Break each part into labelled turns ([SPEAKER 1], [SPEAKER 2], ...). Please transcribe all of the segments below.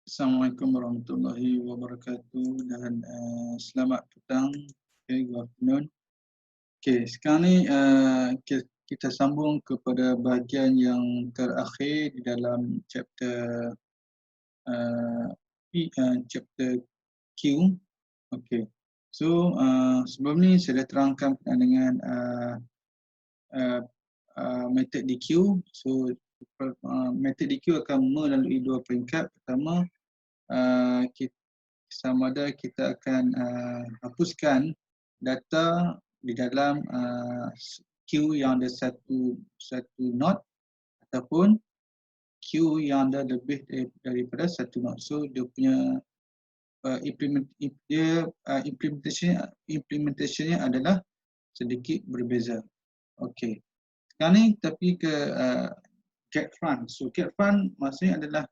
[SPEAKER 1] Assalamualaikum warahmatullahi wabarakatuh dan selamat petang. Okay, good afternoon. Okay, sekarang ni kita sambung kepada bahagian yang terakhir di dalam chapter chapter Q. Okay, so sebelum ni saya dah terangkan berkenaan dengan method DQ. So method DQ akan melalui dua peringkat. Pertama, sama ada kita akan hapuskan data di dalam queue yang ada satu node ataupun queue yang ada lebih daripada satu node. So dia punya implementationnya adalah sedikit berbeza. Okey. Sekarang ni tapi ke get front. So get front maksudnya adalah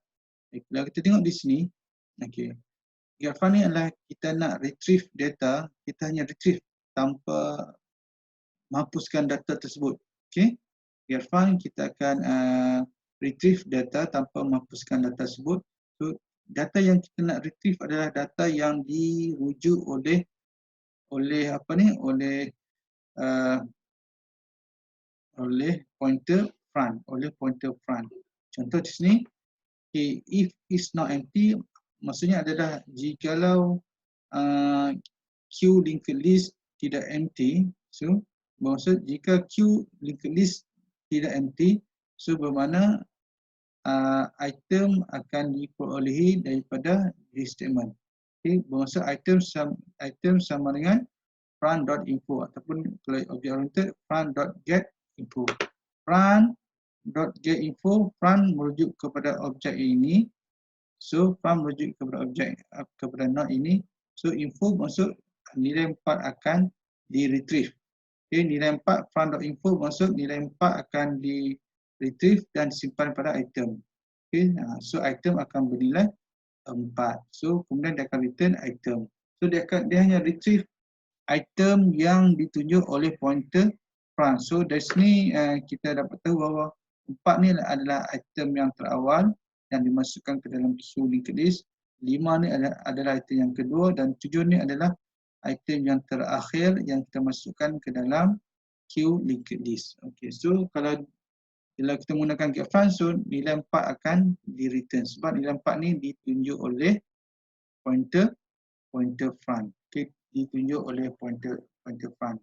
[SPEAKER 1] kalau kita tengok di sini, okey. Get front ni adalah kita nak retrieve data, kita hanya retrieve tanpa menghapuskan data tersebut. Okey. Get front kita akan retrieve data tanpa menghapuskan data tersebut. So data yang kita nak retrieve adalah data yang dirujuk oleh pointer front. Contoh di sini, if is not empty, maksudnya adalah jikalau queue linked list tidak empty, so maksud jika queue linked list tidak empty, so bermakna item akan diperolehi daripada this statement. Okay, bermaksud item sama dengan front.info ataupun kalau objek oriented front.getInfo. Front.getInfo, front merujuk kepada objek ini. So front merujuk kepada kepada node ini. So info maksud nilai 4 akan di-retrieve. Okay, nilai 4 front.info maksud nilai 4 akan di-retrieve dan disimpan pada item. Okay, so item akan bernilai 4. So kemudian dia akan return item. So dia hanya retrieve item yang ditunjuk oleh pointer front. So dari sini kita dapat tahu bahawa 4 ni adalah item yang terawal yang dimasukkan ke dalam queue linked list. 5 ni adalah item yang kedua dan 7 ni adalah item yang terakhir yang kita masukkan ke dalam queue linked list. Okay, so kalau kita menggunakan get front, so nilai 4 akan di-return sebab nilai 4 ni ditunjuk oleh pointer front. Okay, ditunjuk oleh pointer front.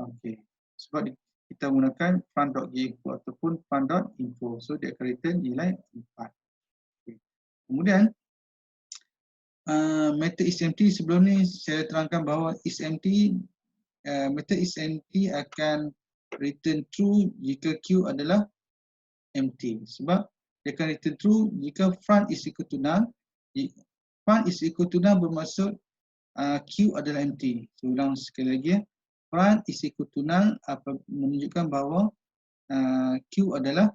[SPEAKER 1] Okey. Sebab kita menggunakan front.getInfo ataupun front.info. So dia akan return nilai 4. Okay. Kemudian method isEmpty, sebelum ni saya terangkan bahawa isEmpty, method isEmpty akan return true jika queue adalah empty. Sebab dia akan return true jika front is equal to null. Front is equal to null bermaksud queue adalah empty. So ulang sekali lagi ya. Front is equal to null menunjukkan bahawa queue adalah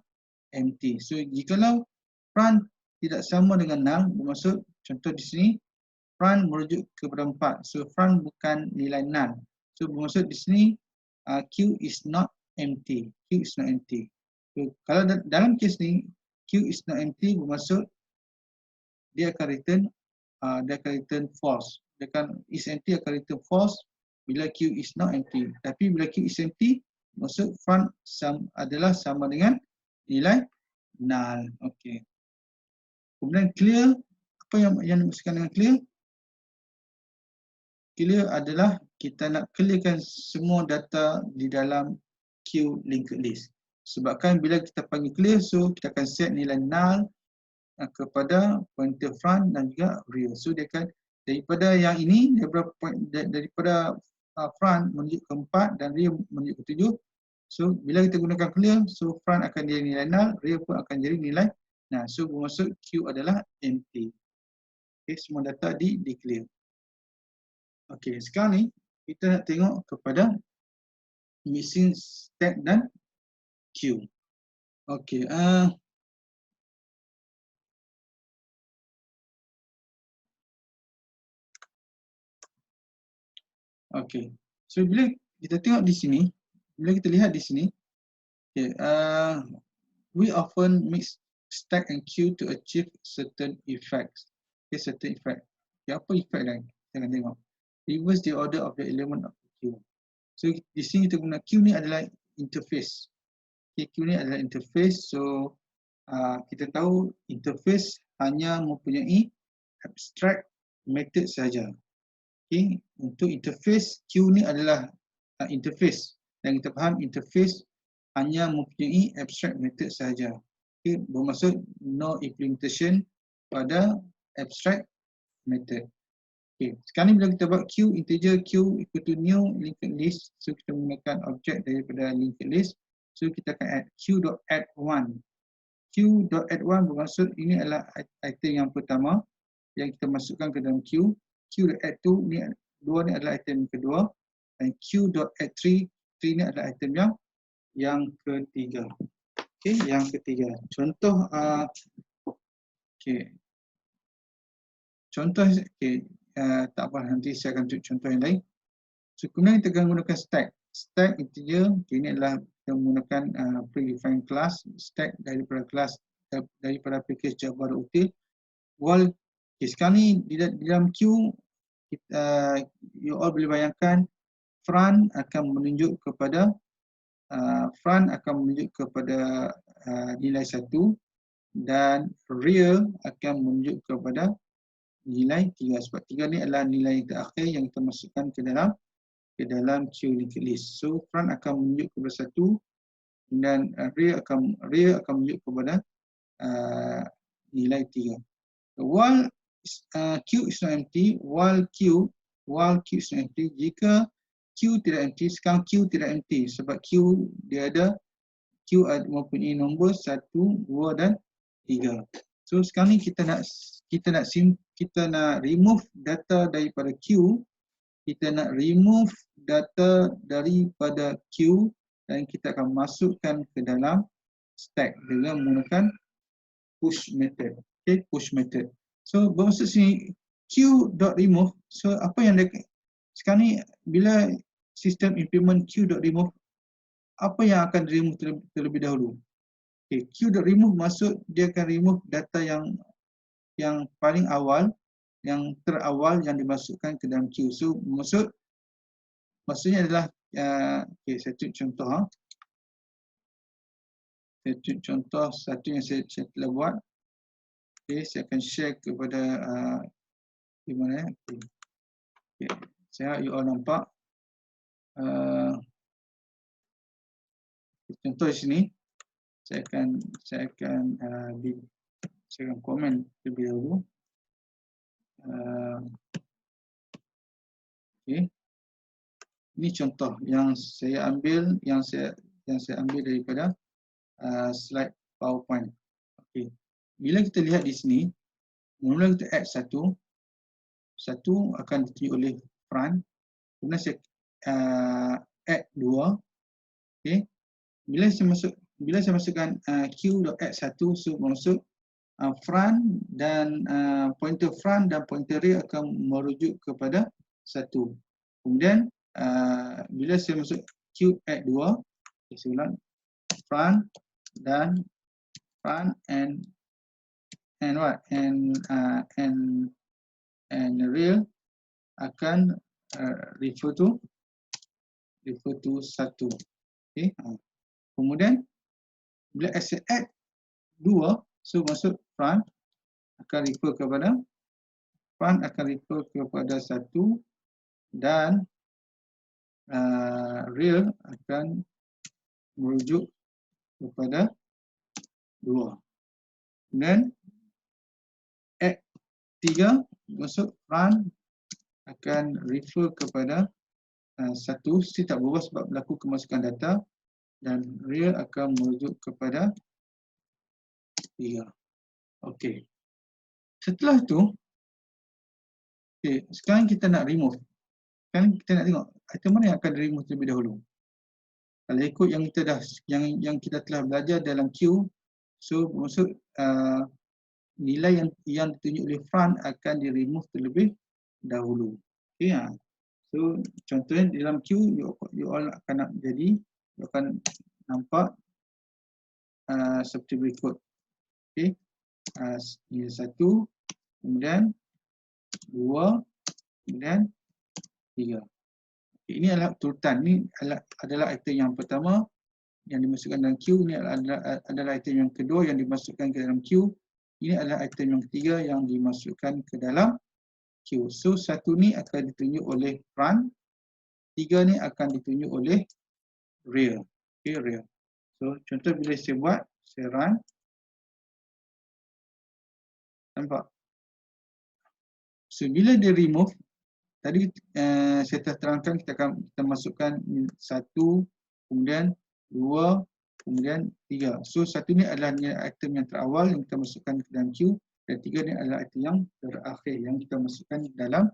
[SPEAKER 1] empty. So jikalau front tidak sama dengan null, bermaksud contoh di sini front merujuk kepada 4. So front bukan nilai null. So bermaksud di sini queue is not empty. Queue is not empty. So kalau dalam kes ni queue is not empty bermaksud dia akan return false. isEmpty akan return false bila queue is not empty. Tapi bila queue is empty, maksud front adalah sama dengan nilai null. Okey. Kemudian clear, apa yang dimaksudkan dengan clear? Clear adalah kita nak clearkan semua data di dalam queue linked list. Sebabkan bila kita panggil clear, so kita akan set nilai null kepada pointer front dan juga real. So dia akan daripada yang ini, daripada front menuju ke 4 dan real menuju ke 7. So bila kita gunakan clear, so front akan jadi nilai null, real pun akan jadi nilai null. So bermaksud queue adalah empty. Okay, semua data di clear. Okay, sekarang ni kita nak tengok kepada missing stack dan queue. Okay, okay. So bila kita tengok di sini, bila kita lihat di sini, okay, we often mix stack and queue to achieve certain effects. Okay, certain effect. Okay, apa effect lain? Kita akan tengok. Reverse the order of the element of the queue. So di sini kita guna queue ni adalah interface. Okay, queue ni adalah interface. So kita tahu interface hanya mempunyai abstract method saja. Okay, untuk interface queue ni adalah interface, dan kita faham interface hanya mempunyai abstract method saja. Okay, bermaksud no implementation pada abstract method. Okay, sekarang bila kita buat queue integer queue equal to new linked list, so kita menggunakan objek daripada linked list, so kita akan add queue.add1. Queue.add1 bermaksud ini adalah item yang pertama yang kita masukkan ke dalam queue. Queue.add2 ni, dua ni adalah item yang kedua, dan queue.add3 ni adalah item yang ketiga. Okey, yang ketiga. Contoh okey. Contoh tak apa, nanti saya akan tunjuk contoh yang lain. So kemudian kita akan gunakan stack. Stack integer, ini adalah kita menggunakan predefined class, stack daripada kelas daripada package Java util. While sekarang ni di dalam queue you all boleh bayangkan front akan menunjuk kepada nilai 1 dan rear akan menunjuk kepada nilai 3, sebab 3 ni adalah nilai terakhir yang kita masukkan ke dalam queue linked list. So front akan menunjuk kepada 1 dan rear akan menunjuk kepada nilai 3. While queue is not empty, while queue is not empty, jika queue tidak empty, sekarang queue tidak empty sebab queue mempunyai nombor 1, 2 dan 3. So sekarang ni kita nak remove data daripada queue, kita nak remove data daripada queue dan kita akan masukkan ke dalam stack dengan menggunakan push method. Okay, push method. So bermaksud sini queue.remove. So apa yang sekarang ni bila sistem implement queue.remove, apa yang akan remove terlebih dahulu? Okay, queue.remove maksud dia akan remove data yang paling awal, yang terawal yang dimasukkan ke dalam queue. So maksudnya adalah okay, saya tunjuk contoh. Saya tunjuk contoh satu yang saya telah buat. Okay, saya akan share kepada di mana. Okay. Saya harap you all nampak. Contoh di sini. Saya akan komen terlebih dahulu. Okay. Ini contoh yang saya ambil daripada slide PowerPoint. Okay. Bila kita lihat di sini, mula kita add satu akan ditunjuk oleh front. Kemudian saya add 2. Okay. Bila saya masukkan queue.add1, so maksud front dan pointer front dan pointer rear akan merujuk kepada 1. Kemudian bila saya masuk queue.add2, saya ulang, front and rear akan refer to 1. Okay. Kemudian bila saya add 2, so maksud front akan refer kepada 1 dan rear akan merujuk kepada 2. Kemudian add 3 maksud front akan refer kepada 1, tak berubah sebab berlaku kemasukan data, dan rear akan merujuk kepada 3. Okey. Setelah itu, sekarang kita nak remove. Sekarang kita nak tengok item mana yang akan remove terlebih dahulu. Kalau ikut yang kita telah belajar dalam queue, so maksud nilai yang ditunjuk oleh front akan di-remove terlebih dahulu. Okey. So contohnya dalam queue you all akan nampak seperti berikut. Okey. Ini 1, kemudian 2, kemudian 3. Okay, ini adalah turutan. Ini adalah item yang pertama yang dimasukkan dalam queue. Ini adalah item yang kedua yang dimasukkan ke dalam queue. Ini adalah item yang ketiga yang dimasukkan ke dalam queue. So 1 ni akan ditunjuk oleh run, 3 ni akan ditunjuk oleh rear. Okay, rear. So contoh bila saya buat, saya run. Nampak? So bila dia remove, tadi saya telah terangkan kita masukkan 1, kemudian 2, kemudian 3. So 1 ni adalah item yang terawal yang kita masukkan ke dalam queue, dan 3 ni adalah item yang terakhir yang kita masukkan dalam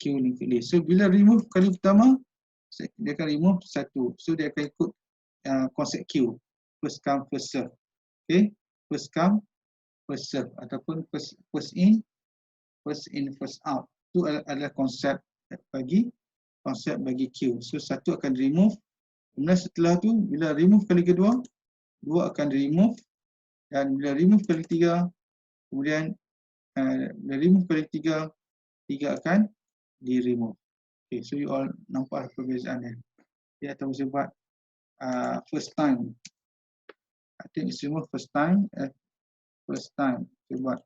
[SPEAKER 1] queue linked list. So bila remove kali pertama, dia akan remove 1. So dia akan ikut konsep queue, first come first serve. Okay, first come first serve ataupun first in first out. Itu adalah konsep bagi queue. So 1 akan remove. Kemudian setelah tu bila remove kali kedua, 2 akan remove, dan bila remove kali 3, kemudian bila remove kali 3, 3 akan di remove. Okay, so you all nampak perbezaan ni. Okay, atau saya buat first time. I think it's remove first time. Saya buat.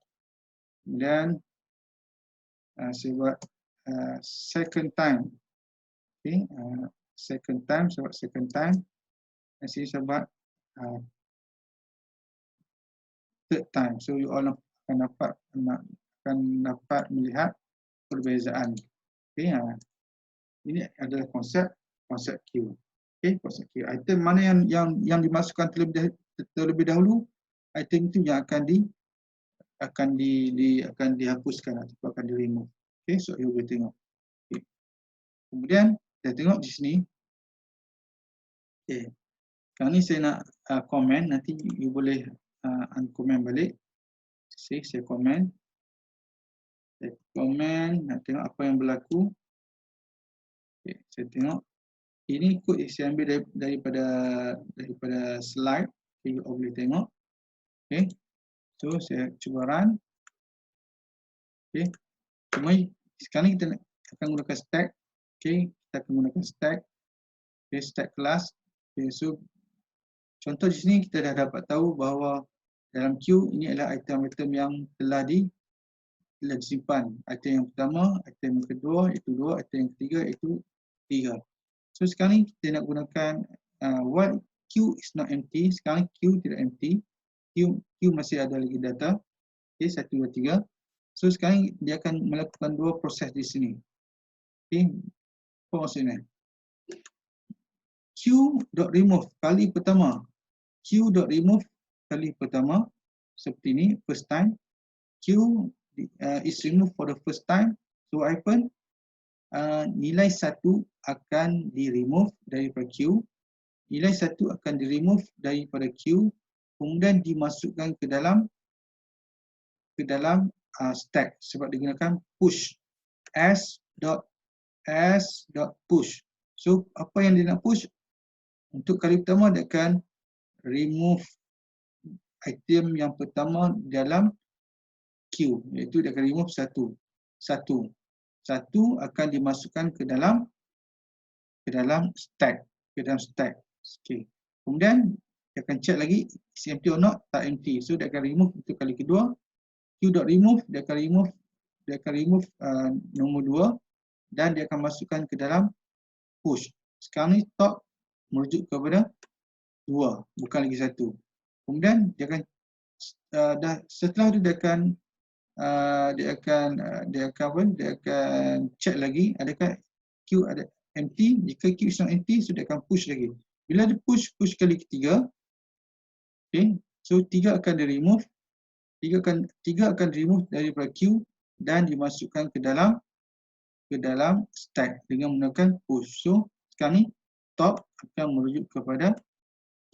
[SPEAKER 1] Kemudian saya buat second time. Okay, second time, saya buat second time. Dan sini saya buat third time. So you all akan dapat melihat perbezaan. Okay, ini adalah konsep queue. Okay, konsep queue. Item mana yang dimasukkan terlebih dahulu, item itu yang akan dihapuskan atau akan di remove. Okay, so you boleh tengok. Okay. Kemudian kita tengok di sini. Okay. Sekarang ni saya nak comment, nanti you boleh uncomment balik. Saya comment. Nak tengok apa yang berlaku. Okay, saya tengok. Ini kod yang saya ambil daripada slide. Okay, you boleh tengok. Okay. So saya cuba run. Okay. Sekarang kita akan gunakan stack. Okay, kita akan gunakan stack. Okay, stack kelas. Okay, so contoh di sini kita dah dapat tahu bahawa dalam queue ini adalah item-item yang telah disimpan. Item yang pertama, item yang kedua, itu 2, item yang ketiga, itu 3. So sekarang ni kita nak gunakan while queue is not empty. Sekarang queue tidak empty. Queue masih ada lagi data. Okay, 1, 2, 3. So sekarang dia akan melakukan 2 proses di sini. Okay, apa maksudnya? Queue.remove kali pertama. Queue.remove kali pertama seperti ini, first time. Queue is removed for the first time. So what happen? Nilai 1 akan di-remove daripada queue. Nilai 1 akan di-remove daripada queue, kemudian dimasukkan ke dalam stack sebab digunakan push. s.push. So apa yang dia nak push? Untuk kali pertama dia akan remove item yang pertama dalam queue, iaitu dia akan remove 1. Satu akan dimasukkan ke dalam stack, Okay. Kemudian dia akan check lagi is empty or not, tak empty. So dia akan remove untuk kali kedua. Queue.remove dia akan remove nombor 2 dan dia akan masukkan ke dalam push. Sekarang ni top merujuk kepada 2, bukan lagi 1. Kemudian dia akan setelah itu dia akan check lagi adakah queue ada empty. Jika queue is not empty, so dia akan push lagi. Bila dia push kali ketiga, okay, so 3 akan di remove. 3 akan remove daripada queue dan dimasukkan ke dalam stack dengan menggunakan push. So sekarang ni top akan merujuk kepada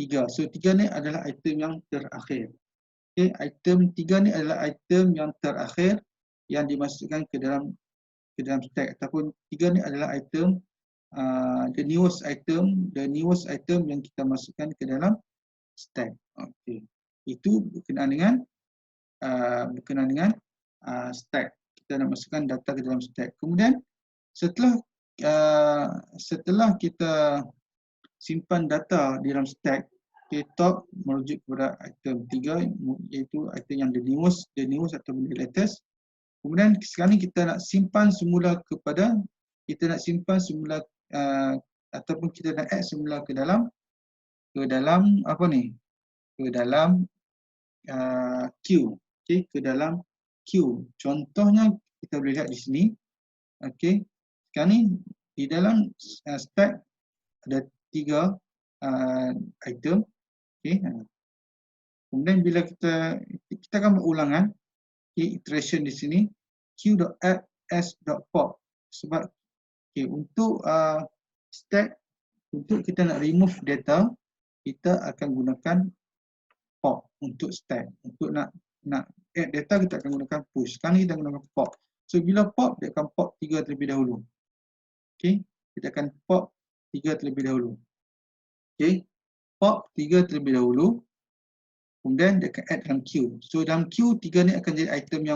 [SPEAKER 1] 3. So 3 ni adalah item yang terakhir. Okay, item 3 ni adalah item yang terakhir yang dimasukkan ke dalam stack, ataupun 3 ni adalah item the newest item yang kita masukkan ke dalam stack. Okay. Itu berkenaan dengan berkenaan dengan stack. Kita nak masukkan data ke dalam stack. Kemudian setelah kita simpan data di dalam stack, top merujuk kepada item 3, iaitu item yang the newest atau the latest. Kemudian sekarang ni kita nak simpan semula ataupun kita nak add semula ke dalam apa ni? Ke dalam queue. Okey, ke dalam queue. Contohnya kita boleh lihat di sini. Okey. Sekarang ni di dalam stack ada 3 item. Okey. Kemudian bila kita akan berulangan, iteration di sini queue.add s.pop. Sebab untuk stack, untuk kita nak remove data, kita akan gunakan pop untuk stack. Untuk nak add data, kita akan gunakan push. Sekarang ni kita gunakan pop. So bila pop, dia akan pop 3 terlebih dahulu. Okey, kita akan pop 3 terlebih dahulu. Okey, pop 3 terlebih dahulu. Kemudian dia akan add dalam queue. So dalam queue 3 ni akan jadi item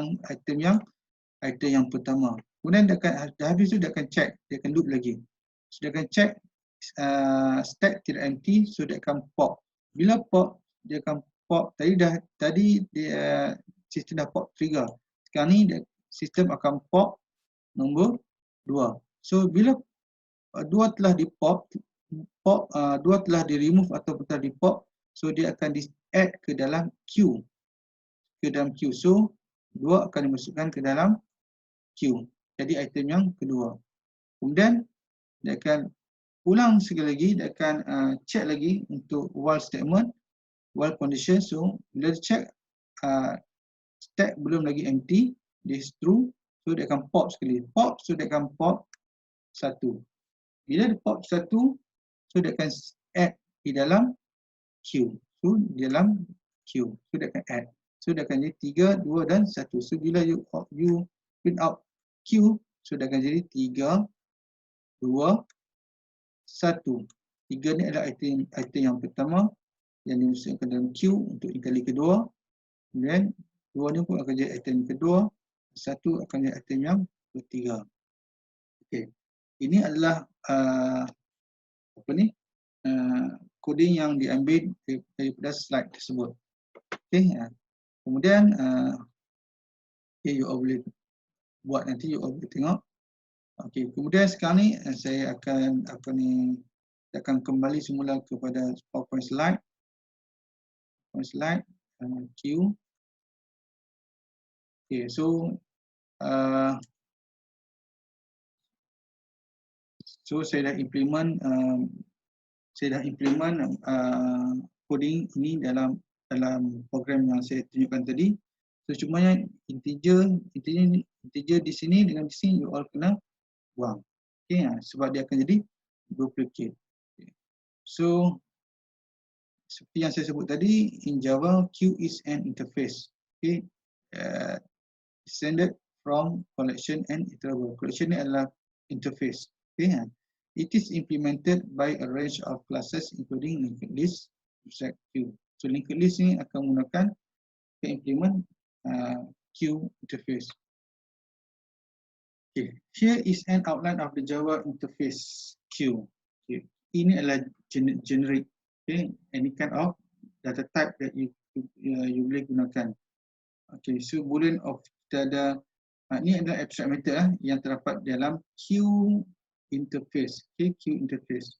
[SPEAKER 1] yang pertama. Kemudian dia akan dah habis tu dia akan check, dia akan loop lagi. So dia akan check stack tidak empty, so dia akan pop. Bila pop, dia akan pop. Tadi dia sistem dah pop trigger. Sekarang ni sistem akan pop nombor 2. So bila 2 telah dipop, 2 telah di remove atau telah dipop, so dia akan di add ke dalam queue. So 2 akan dimasukkan ke dalam queue. Jadi item yang kedua. Kemudian dia akan ulang sekali lagi, dia akan check lagi untuk while statement, while condition. So bila dia check stack belum lagi empty, this true, so dia akan pop sekali. Pop, so dia akan pop 1. Bila dia pop 1, so dia akan add di dalam queue. So di dalam queue, so dia akan add. So dia akan jadi 3, 2 dan 1. So bila you print out queue, so dia akan jadi 3, 2, 1. 3 ni adalah item yang pertama yang dimasukkan dalam queue untuk yang kali kedua. Kemudian 2 ni pun akan jadi item kedua. 1 akan jadi item yang ketiga. Okey. Ini adalah coding yang diambil daripada slide tersebut. Okey. Kemudian you all boleh buat nanti, you all boleh tengok. Okey, kemudian sekarang ni saya akan kembali semula kepada PowerPoint slide. Queue. Okey, so saya dah implement coding ini dalam program yang saya tunjukkan tadi. So cumanya integer di sini dengan di sini you all kena buang. Okey, sebab dia akan jadi duplicate. Okay. So seperti yang saya sebut tadi, in Java, queue is an interface. Okay, descended from collection and iterable. Collection ni adalah interface. Okay, it is implemented by a range of classes including linked list, abstract queue. So linked list ni akan menggunakan implement queue interface. Okay, here is an outline of the Java interface queue. Okay, ini adalah generic. Okay, any kind of data type that you boleh gunakan. Okay, so boolean of kita ada ini adalah abstract method yang terdapat dalam queue interface. Okay, queue interface.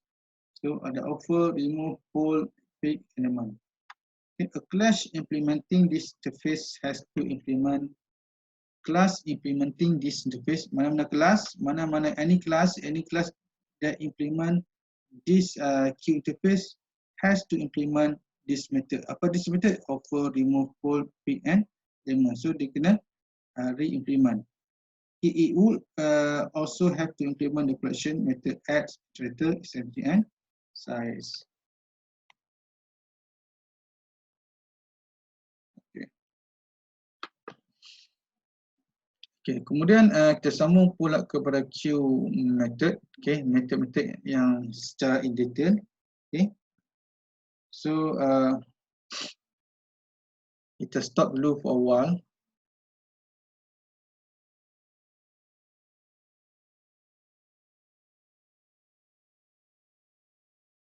[SPEAKER 1] So ada offer, remove, hold, pick, element. Okay, a class implementing this interface has to implement class implementing this interface. Mana-mana class, any class that implement this queue interface has to implement this method. Apa this method? Offer, remove, hold, pick, and element. So dia kena re-implement. It would also have to implement the collection method add, iterator, empty, and size. Okay, kemudian kita sambung pula kepada queue method. Okay, method-method yang secara in detail. Okay, so Kita stop dulu for a while.